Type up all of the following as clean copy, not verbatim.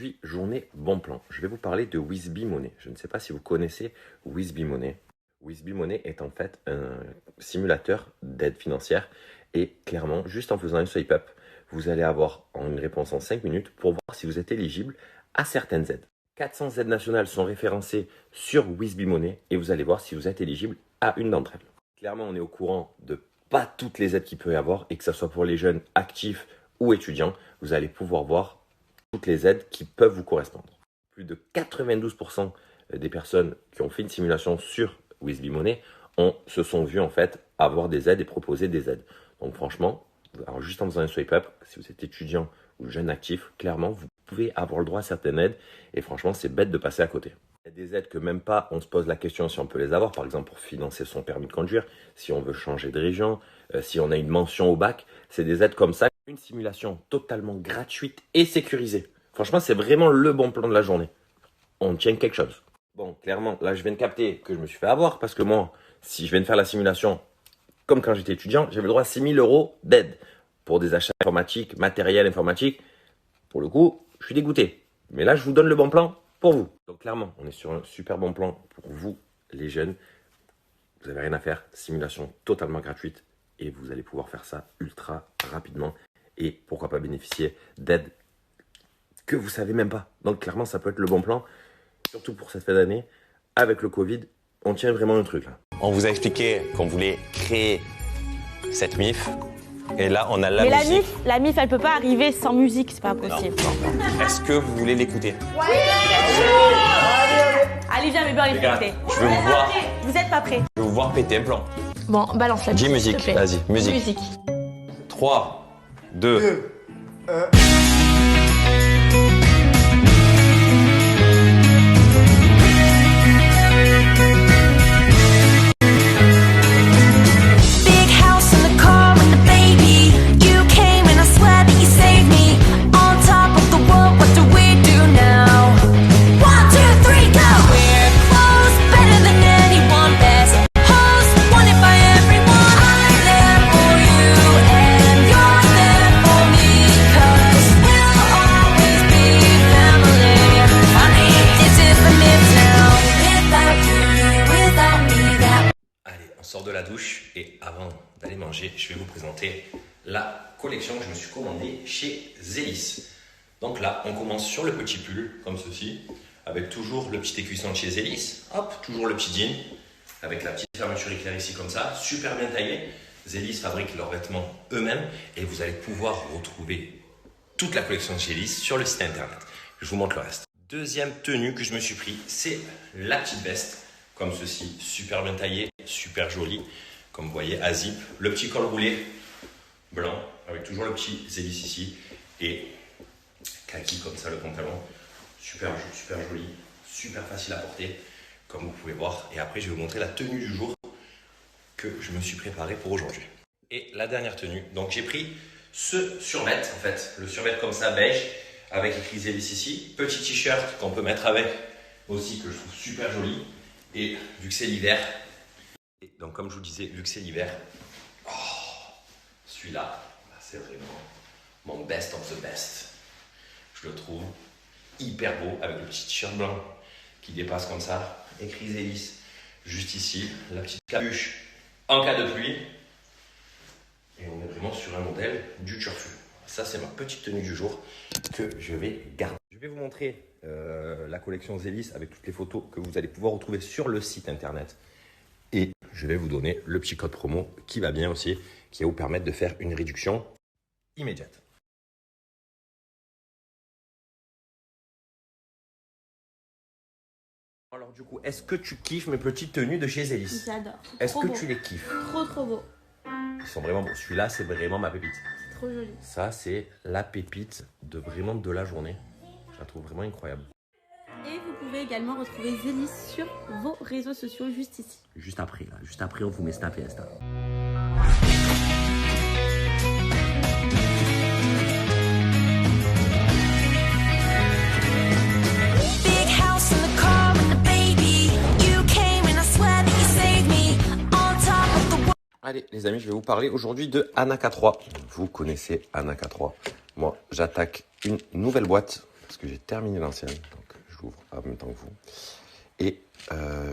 Aujourd'hui, journée bon plan. Je vais vous parler de Wizbee Money. Je ne sais pas si vous connaissez Wizbee Money. Wizbee Money est en fait un simulateur d'aide financière et clairement, juste en faisant un swipe up, vous allez avoir une réponse en 5 minutes pour voir si vous êtes éligible à certaines aides. 400 aides nationales sont référencées sur Wizbee Money et vous allez voir si vous êtes éligible à une d'entre elles. Clairement, on est au courant de pas toutes les aides qu'il peut y avoir et que ce soit pour les jeunes actifs ou étudiants, vous allez pouvoir voir toutes les aides qui peuvent vous correspondre. Plus de 92% des personnes qui ont fait une simulation sur Wizbee Money se sont vues en fait avoir des aides et proposer des aides. Donc franchement, alors juste en faisant un swipe up, si vous êtes étudiant ou jeune actif, clairement vous pouvez avoir le droit à certaines aides et franchement c'est bête de passer à côté. Il y a des aides que même pas on se pose la question si on peut les avoir, par exemple pour financer son permis de conduire, si on veut changer de région, si on a une mention au bac, c'est des aides comme ça. Une simulation totalement gratuite et sécurisée. Franchement, c'est vraiment le bon plan de la journée. On tient quelque chose. Bon, clairement, là, je viens de capter que je me suis fait avoir parce que moi, si je viens de faire la simulation comme quand j'étais étudiant, j'avais le droit à 6 000 € d'aide pour des achats informatiques, matériel informatique. Pour le coup, je suis dégoûté. Mais là, je vous donne le bon plan pour vous. Donc, clairement, on est sur un super bon plan pour vous, les jeunes. Vous n'avez rien à faire. Simulation totalement gratuite et vous allez pouvoir faire ça ultra rapidement. Et pourquoi pas bénéficier d'aides que vous ne savez même pas. Donc clairement, ça peut être le bon plan, surtout pour cette fin d'année. Avec le Covid, on tient vraiment un truc là. On vous a expliqué qu'on voulait créer cette MIF. Et là, on a la Mais musique. la MIF, elle peut pas arriver sans musique, c'est pas possible. Non. Est-ce que vous voulez l'écouter? Oui. Allez, viens, mes beurs, il faut écouter. Je veux vous voir. Vous êtes pas prêts? Je veux vous voir péter un plan. Bon, balance la Dis musique. musique, vas-y, musique. 3, 2, 1. Sort de la douche et avant d'aller manger, je vais vous présenter la collection que je me suis commandée chez Zélis. Donc là, on commence sur le petit pull, comme ceci, avec toujours le petit écusson de chez Zélis, hop, toujours le petit jean, avec la petite fermeture éclair ici comme ça, super bien taillé. Zélis fabrique leurs vêtements eux-mêmes et vous allez pouvoir retrouver toute la collection de Zélis sur le site internet. Je vous montre le reste. Deuxième tenue que je me suis pris, c'est la petite veste. Comme ceci, super bien taillé, super joli, comme vous voyez, à zip, le petit col roulé blanc, avec toujours le petit Zélis ici, et kaki comme ça le pantalon, super joli, super facile à porter, comme vous pouvez voir. Et après, je vais vous montrer la tenue du jour que je me suis préparé pour aujourd'hui. Et la dernière tenue, donc j'ai pris ce survêt, en fait, le survêt comme ça, beige, avec écrit Zélis ici, petit t-shirt qu'on peut mettre avec aussi, que je trouve super joli. Et vu que c'est l'hiver, et donc comme je vous disais, vu que c'est l'hiver, celui-là, c'est vraiment mon best of the best. Je le trouve hyper beau avec le petit t-shirt blanc qui dépasse comme ça, écrit Zélis juste ici, la petite capuche en cas de pluie. Et on est vraiment sur un modèle du turfu. Ça, c'est ma petite tenue du jour que je vais garder. Je vais vous montrer la collection Zélis avec toutes les photos que vous allez pouvoir retrouver sur le site internet. Et je vais vous donner le petit code promo qui va bien aussi, qui va vous permettre de faire une réduction immédiate. Alors du coup, est-ce que tu kiffes mes petites tenues de chez Zélis? J'adore. Est-ce que tu les kiffes? Trop beau. Ils sont vraiment beaux. Celui-là, c'est vraiment ma pépite. C'est trop joli. Ça, c'est la pépite de vraiment de la journée. Je la trouve vraiment incroyable. Et vous pouvez également retrouver Zélis sur vos réseaux sociaux juste ici. Juste après, là. Juste après, on vous met Snap et Insta. Allez les amis, je vais vous parler aujourd'hui de Anaka 3. Vous connaissez Anaka 3. Moi, j'attaque une nouvelle boîte parce que j'ai terminé l'ancienne, donc je l'ouvre en même temps que vous. Et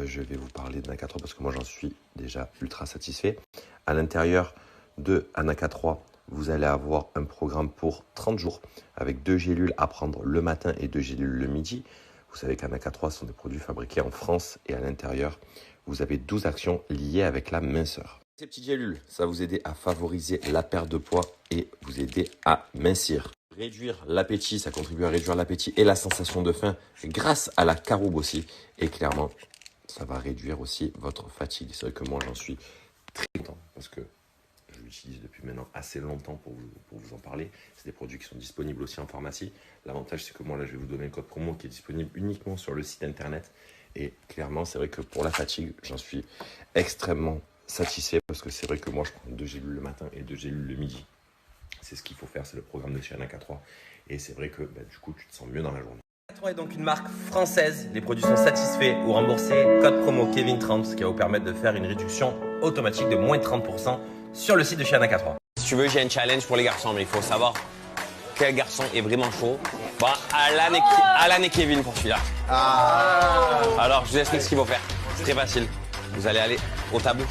je vais vous parler de Anaka 3 parce que moi j'en suis déjà ultra satisfait. À l'intérieur de Anaka 3, vous allez avoir un programme pour 30 jours avec 2 gélules à prendre le matin et 2 gélules le midi. Vous savez qu'Anaka 3 sont des produits fabriqués en France et à l'intérieur, vous avez 12 actions liées avec la minceur. Ces petites gélules, ça va vous aider à favoriser la perte de poids et vous aider à mincir. Réduire l'appétit, ça contribue à réduire l'appétit et la sensation de faim grâce à la caroube aussi. Et clairement, ça va réduire aussi votre fatigue. C'est vrai que moi, j'en suis très content parce que je l'utilise depuis maintenant assez longtemps pour vous en parler. C'est des produits qui sont disponibles aussi en pharmacie. L'avantage, c'est que moi, là, je vais vous donner le code promo qui est disponible uniquement sur le site internet. Et clairement, c'est vrai que pour la fatigue, j'en suis extrêmement satisfait parce que c'est vrai que moi, je prends 2 gélules le matin et 2 gélules le midi. C'est ce qu'il faut faire, c'est le programme de chez Anaka 3. Et c'est vrai que du coup, tu te sens mieux dans la journée. Anaka 3 est donc une marque française. Les produits sont satisfaits ou remboursés. Code promo Kevin30 qui va vous permettre de faire une réduction automatique de moins de 30% sur le site de chez Anaka 3. Si tu veux, j'ai un challenge pour les garçons, mais il faut savoir quel garçon est vraiment chaud. Bon, Alan et Kevin pour celui-là. Alors, je vous explique ce qu'il faut faire. C'est très facile. Vous allez aller au tableau,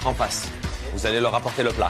en face. Vous allez leur apporter le plat.